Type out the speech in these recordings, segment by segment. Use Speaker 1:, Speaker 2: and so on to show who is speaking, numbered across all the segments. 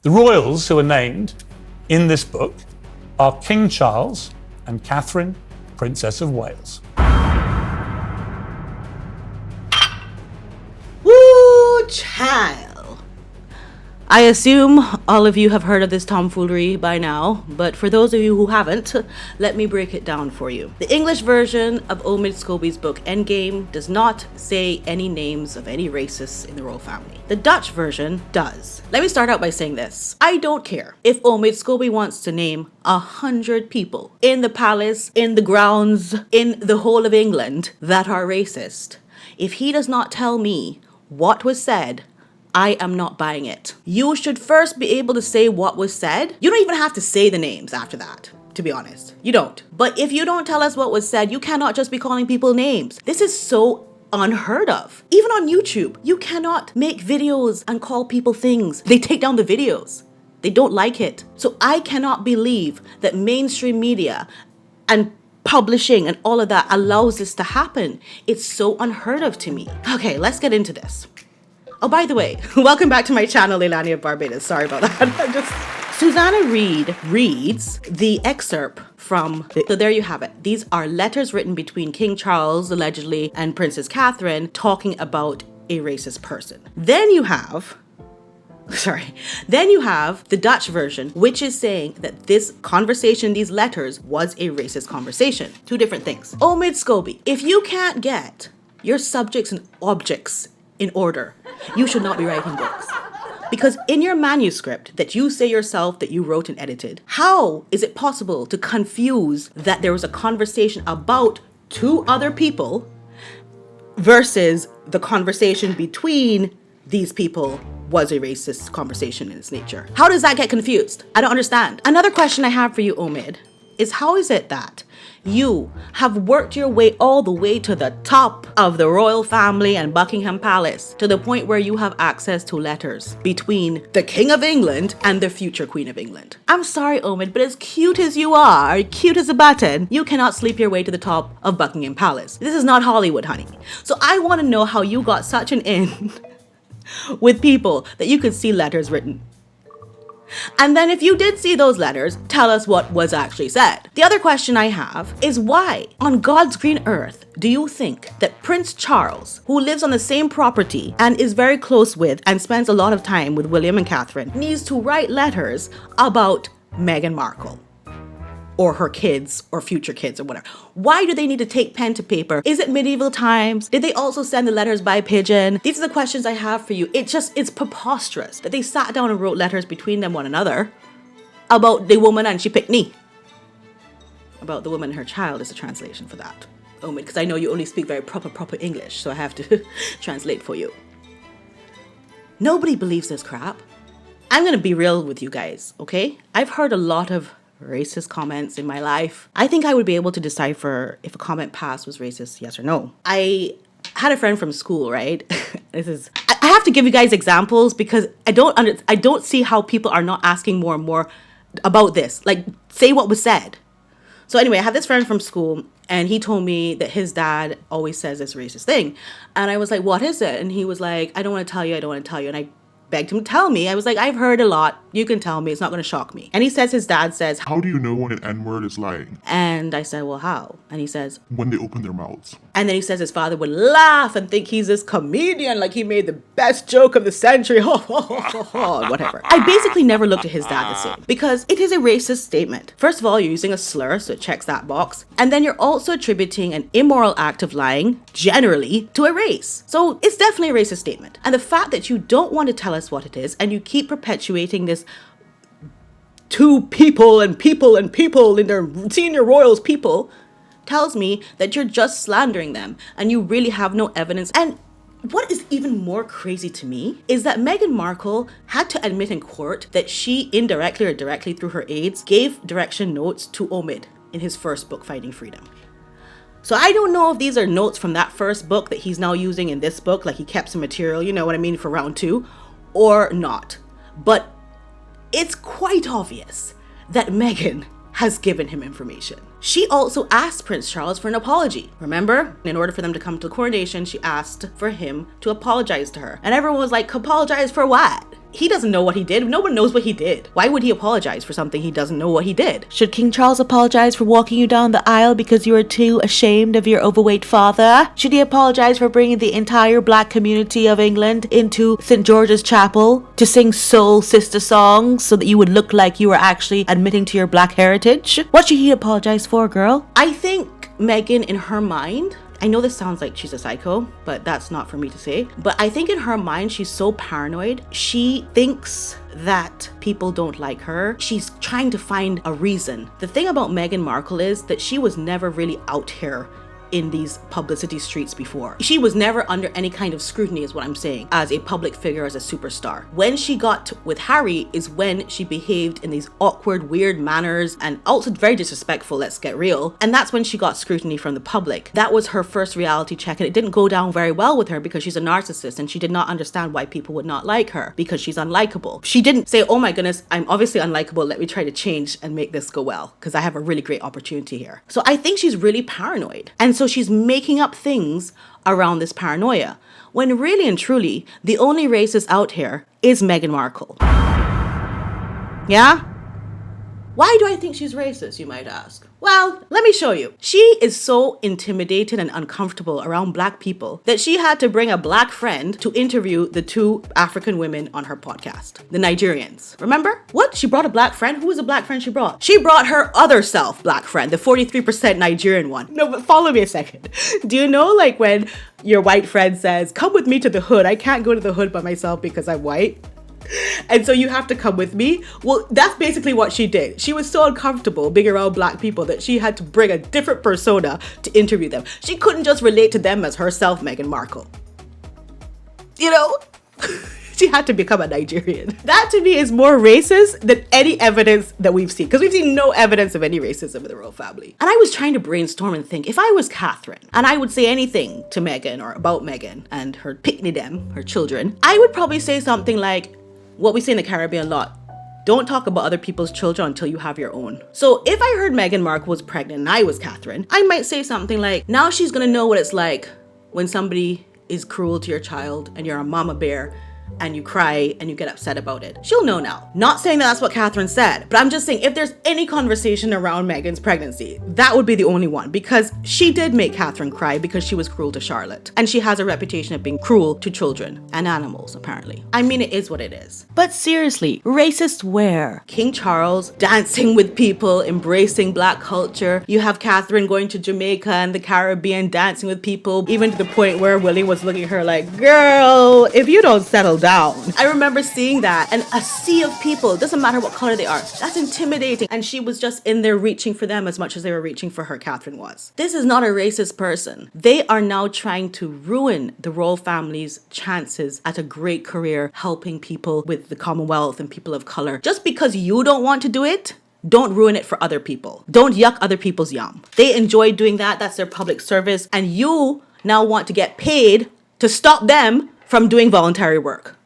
Speaker 1: The royals who are named in this book are King Charles and Catherine, Princess of Wales.
Speaker 2: Woo, child. I assume all of you have heard of this tomfoolery by now, but for those of you who haven't, let me break it down for you. The English version of Omidscobie's book Endgame does not say any names of any racists in the royal family. The Dutch version does. Let me start out by saying this. I don't care if Omidscobie wants to name 100 people in the palace, in the grounds, in the whole of England that are racist. If he does not tell me what was said, I am not buying it. You should first be able to say what was said. You don't even have to say the names after that, to be honest. You don't. But if you don't tell us what was said, you cannot just be calling people names. This is so unheard of. Even on YouTube, you cannot make videos and call people things. They take down the videos. They don't like it. So I cannot believe that mainstream media and publishing and all of that allows this to happen. It's so unheard of to me. Okay, let's get into this. Oh, by the way, welcome back to my channel, Leilani of Barbados. Sorry about that. Susanna Reid reads the excerpt from, so there you have it. These are letters written between King Charles, allegedly, and Princess Catherine, talking about a racist person. Then you have the Dutch version, which is saying that this conversation, these letters, was a racist conversation. Two different things. Omidscobie, if you can't get your subjects and objects in order, you should not be writing books. Because in your manuscript that you say yourself that you wrote and edited, how is it possible to confuse that there was a conversation about two other people versus the conversation between these people was a racist conversation in its nature? How does that get confused? I don't understand. Another question I have for you, Omid, is how is it that you have worked your way all the way to the top of the royal family and Buckingham Palace to the point where you have access to letters between the King of England and the future Queen of England? I'm sorry, Omid, but as cute as you are, cute as a button, you cannot sleep your way to the top of Buckingham Palace. This is not Hollywood, honey. So I want to know how you got such an in with people that you could see letters written. And then if you did see those letters, tell us what was actually said. The other question I have is why on God's green earth do you think that Prince Charles, who lives on the same property and is very close with and spends a lot of time with William and Catherine, needs to write letters about Meghan Markle? Or her kids or future kids or whatever. Why do they need to take pen to paper? Is it medieval times? Did they also send the letters by pigeon? These are the questions I have for you. It's preposterous that they sat down and wrote letters between them one another about the woman and she picked me. About the woman and her child is a translation for that. Oh, because I know you only speak very proper English, so I have to translate for you. Nobody believes this crap. I'm gonna be real with you guys, okay? I've heard a lot of racist comments in my life. I think I would be able to decipher if a comment passed was racist, yes or no. I had a friend from school, right? I have to give you guys examples because I don't see how people are not asking more and more about this. Like, say what was said. So anyway, I had this friend from school and he told me that his dad always says this racist thing. And I was like, what is it? And he was like, I don't want to tell you. And I begged him to tell me. I was like, I've heard a lot. You can tell me. It's not going to shock me. And he says his dad says,
Speaker 3: how do you know when an N-word is lying?
Speaker 2: And I said, well, how? And he says,
Speaker 3: when they open their mouths.
Speaker 2: And then he says his father would laugh and think he's this comedian, like he made the best joke of the century. Whatever. I basically never looked at his dad the same because it is a racist statement. First of all, you're using a slur, so it checks that box. And then you're also attributing an immoral act of lying, generally, to a race. So it's definitely a racist statement. And the fact that you don't want to tell us what it is and you keep perpetuating this two people in their senior royals people tells me that you're just slandering them and you really have no evidence. And what is even more crazy to me is that Meghan Markle had to admit in court that she indirectly or directly through her aides gave direction notes to Omid in his first book, Finding Freedom. So I don't know if these are notes from that first book that he's now using in this book, like he kept some material, you know what I mean, for round 2, or not. But it's quite obvious that Meghan has given him information. She also asked Prince Charles for an apology. Remember? In order for them to come to the coronation, she asked for him to apologize to her. And everyone was like, apologize for what? he doesn't know what he did. No one knows what he did. Why would he apologize for something he doesn't know what he did?
Speaker 4: Should King Charles apologize for walking you down the aisle because you were too ashamed of your overweight father? Should he apologize for bringing the entire black community of England into St. George's Chapel to sing soul sister songs so that you would look like you were actually admitting to your black heritage? What should he apologize for, girl?
Speaker 2: I think Meghan, in her mind, I know this sounds like she's a psycho, but that's not for me to say. But I think in her mind, she's so paranoid. She thinks that people don't like her. She's trying to find a reason. The thing about Meghan Markle is that she was never really out here in these publicity streets before. She was never under any kind of scrutiny, is what I'm saying, as a public figure, as a superstar. When she got with Harry is when she behaved in these awkward, weird manners and also very disrespectful, let's get real. And that's when she got scrutiny from the public. That was her first reality check, and it didn't go down very well with her because she's a narcissist and she did not understand why people would not like her because she's unlikable. She didn't say, oh my goodness, I'm obviously unlikable, let me try to change and make this go well because I have a really great opportunity here. So I think she's really paranoid. And so she's making up things around this paranoia, when really and truly, the only racist out here is Meghan Markle. Yeah? Why do I think she's racist, you might ask? Well, let me show you. She is so intimidated and uncomfortable around black people that she had to bring a black friend to interview the two African women on her podcast, the Nigerians. Remember? What? She brought a black friend? Who was the black friend she brought? She brought her other self black friend, the 43% Nigerian one. No, but follow me a second. Do you know like when your white friend says, come with me to the hood. I can't go to the hood by myself because I'm white. And so you have to come with me. Well, that's basically what she did. She was so uncomfortable being around black people that she had to bring a different persona to interview them. She couldn't just relate to them as herself, Meghan Markle. You know? She had to become a Nigerian. That to me is more racist than any evidence that we've seen, because we've seen no evidence of any racism in the royal family. And I was trying to brainstorm and think, if I was Catherine and I would say anything to Meghan or about Meghan and her pickney them, her children, I would probably say something like what we say in the Caribbean a lot. Don't talk about other people's children until you have your own. So if I heard Meghan Markle was pregnant and I was Catherine, I might say something like, now she's gonna know what it's like when somebody is cruel to your child and you're a mama bear and you cry and you get upset about it. She'll know now. Not saying that that's what Catherine said, but I'm just saying if there's any conversation around Meghan's pregnancy, that would be the only one, because she did make Catherine cry because she was cruel to Charlotte. And she has a reputation of being cruel to children and animals, apparently. I mean, it is what it is.
Speaker 4: But seriously, racist where?
Speaker 2: King Charles dancing with people, embracing black culture. You have Catherine going to Jamaica and the Caribbean dancing with people, even to the point where Willie was looking at her like, girl, if you don't settle down. I remember seeing that, and a sea of people, doesn't matter what color they are, that's intimidating. And she was just in there reaching for them as much as they were reaching for her, Catherine was. This is not a racist person. They are now trying to ruin the royal family's chances at a great career helping people with the Commonwealth and people of color. Just because you don't want to do it, don't ruin it for other people. Don't yuck other people's yum. They enjoy doing that. That's their public service. And you now want to get paid to stop them from doing voluntary work.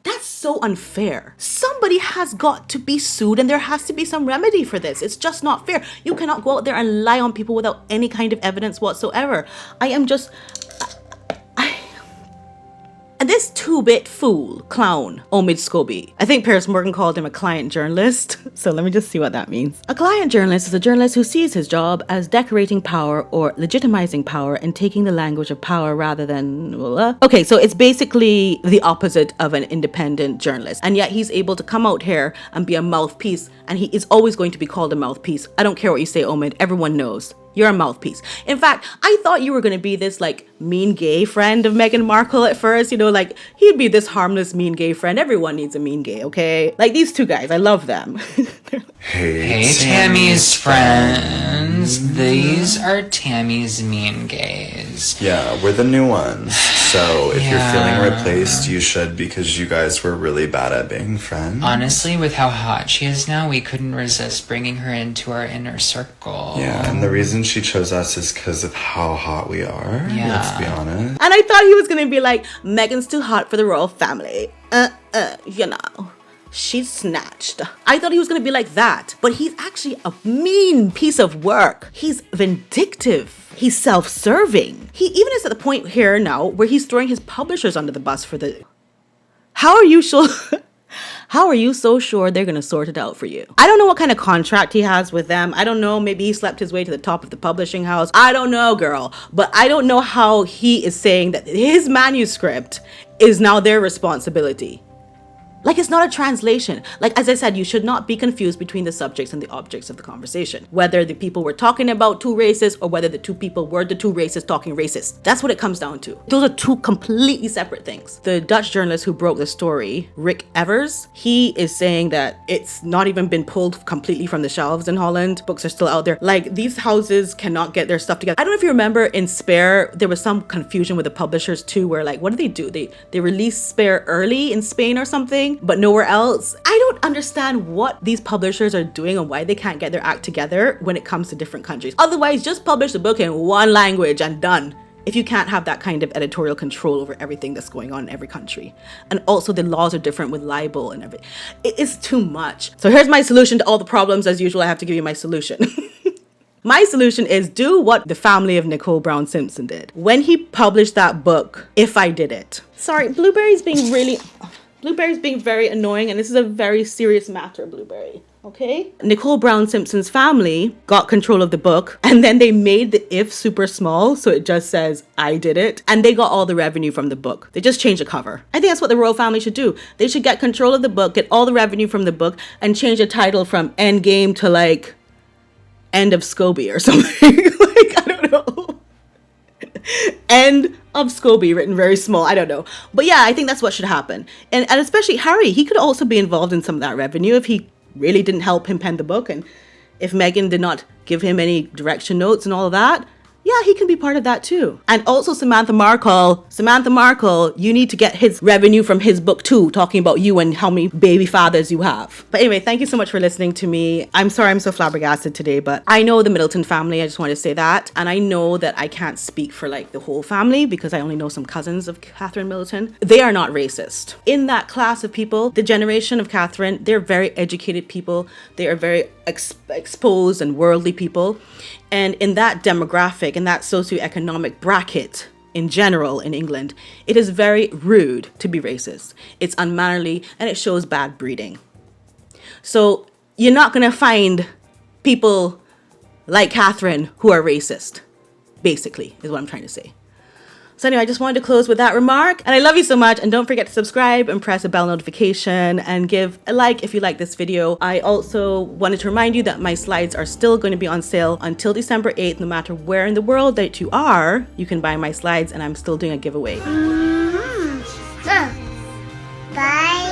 Speaker 2: That's so unfair. Somebody has got to be sued and there has to be some remedy for this. It's just not fair. You cannot go out there and lie on people without any kind of evidence whatsoever. And this two-bit fool, clown, omidscobie. I think Piersmorgan called him a client journalist. So let me just see what that means. A client journalist is a journalist who sees his job as decorating power or legitimizing power and taking the language of power rather than... Okay, so it's basically the opposite of an independent journalist. And yet he's able to come out here and be a mouthpiece. And he is always going to be called a mouthpiece. I don't care what you say, Omid. Everyone knows. You're a mouthpiece. In fact, I thought you were going to be this like mean gay friend of Meghan Markle at first. You know, like he'd be this harmless mean gay friend. Everyone needs a mean gay, okay? Like these two guys, I love them.
Speaker 5: Hey, Tammy's friends. These are Tammy's mean gays.
Speaker 6: Yeah, we're the new ones. So if you're feeling replaced, you should, because you guys were really bad at being friends.
Speaker 5: Honestly, with how hot she is now, we couldn't resist bringing her into our inner circle.
Speaker 6: Yeah, and the reason she chose us is because of how hot we are.
Speaker 5: Yeah.
Speaker 6: Let's be honest.
Speaker 2: And I thought he was going to be like, Meghan's too hot for the royal family. You know. She's snatched. I thought he was going to be like that, but he's actually a mean piece of work. He's vindictive. He's self-serving. He even is at the point here now where he's throwing his publishers under the bus for the... How are you sure... How are you so sure they're going to sort it out for you? I don't know what kind of contract he has with them. I don't know. Maybe he slept his way to the top of the publishing house. I don't know, girl. But I don't know how he is saying that his manuscript is now their responsibility. Like, it's not a translation. Like, as I said, you should not be confused between the subjects and the objects of the conversation. Whether the people were talking about two races or whether the two people were the two races talking racist. That's what it comes down to. Those are two completely separate things. The Dutch journalist who broke the story, Rick Evers, he is saying that it's not even been pulled completely from the shelves in Holland. Books are still out there. Like, these houses cannot get their stuff together. I don't know if you remember in Spare, there was some confusion with the publishers too, where like, what do? They released Spare early in Spain or something, but nowhere else. I don't understand what these publishers are doing and why they can't get their act together when it comes to different countries. Otherwise, just publish the book in one language and done. If you can't have that kind of editorial control over everything that's going on in every country. And also the laws are different with libel and everything. It is too much. So here's my solution to all the problems. As usual, I have to give you my solution. My solution is do what the family of Nicole Brown Simpson did. When he published that book, If I Did It. Sorry, Blueberry's being very annoying, and this is a very serious matter, Blueberry. Okay? Nicole Brown Simpson's family got control of the book, and then they made the if super small, so it just says, I did it, and they got all the revenue from the book. They just changed the cover. I think that's what the royal family should do. They should get control of the book, get all the revenue from the book, and change the title from Endgame to like End of Scobie or something. Like, I don't know. End of Scobie, written very small. I don't know. But yeah, I think that's what should happen. And especially Harry, he could also be involved in some of that revenue if he really didn't help him pen the book. And if Meghan did not give him any direction notes and all of that, yeah, he can be part of that too. And also Samantha Markle, you need to get his revenue from his book too, talking about you and how many baby fathers you have. But anyway, thank you so much for listening to me. I'm sorry I'm so flabbergasted today, but I know the Middleton family. I just want to say that. And I know that I can't speak for like the whole family because I only know some cousins of Catherine Middleton. They are not racist. In that class of people, the generation of Catherine, they're very educated people. They are very exposed and worldly people. And in that demographic, in that socioeconomic bracket in general in England, it is very rude to be racist. It's unmannerly and it shows bad breeding. So you're not going to find people like Catherine who are racist, basically, is what I'm trying to say. So anyway, I just wanted to close with that remark. And I love you so much. And don't forget to subscribe and press a bell notification and give a like if you like this video. I also wanted to remind you that my slides are still going to be on sale until December 8th. No matter where in the world that you are, you can buy my slides and I'm still doing a giveaway.
Speaker 7: Bye.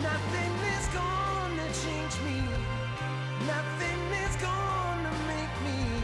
Speaker 8: Nothing is gonna change me. Nothing is gonna make me